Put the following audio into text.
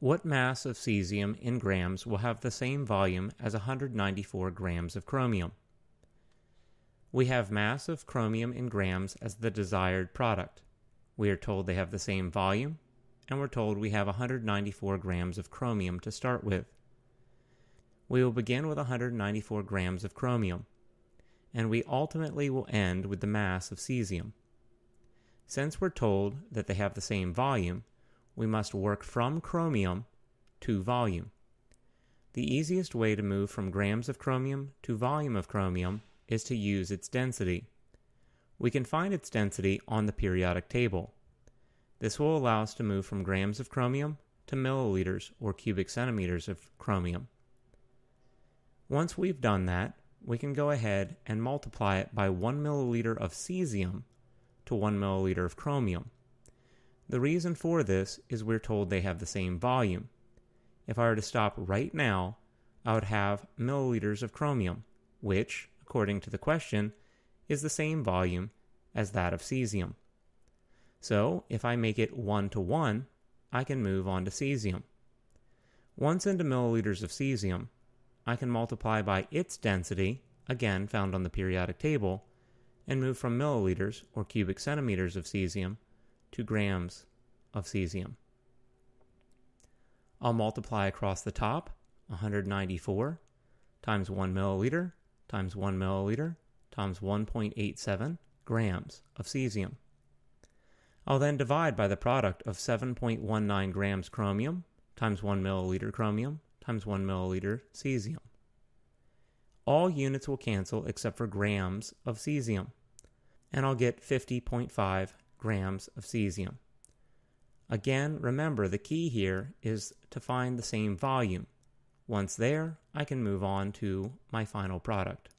What mass of cesium in grams will have the same volume as 194 grams of chromium? We have mass of chromium in grams as the desired product. We are told they have the same volume, and we're told we have 194 grams of chromium to start with. We will begin with 194 grams of chromium, and we ultimately will end with the mass of cesium. Since we're told that they have the same volume, we must work from chromium to volume. The easiest way to move from grams of chromium to volume of chromium is to use its density. We can find its density on the periodic table. This will allow us to move from grams of chromium to milliliters or cubic centimeters of chromium. Once we've done that, we can go ahead and multiply it by 1 milliliter of cesium to 1 milliliter of chromium. The reason for this is we're told they have the same volume. If I were to stop right now, I would have milliliters of chromium, which, according to the question, is the same volume as that of cesium. So, if I make it 1 to 1, I can move on to cesium. Once into milliliters of cesium, I can multiply by its density, again found on the periodic table, and move from milliliters or cubic centimeters of cesium to grams of cesium. I'll multiply across the top 194 times 1 milliliter times 1 milliliter times 1.87 grams of cesium. I'll then divide by the product of 7.19 grams chromium times 1 milliliter chromium times 1 milliliter cesium. All units will cancel except for grams of cesium, and I'll get 50.5 grams of cesium. Again, remember the key here is to find the same volume. Once there, I can move on to my final product.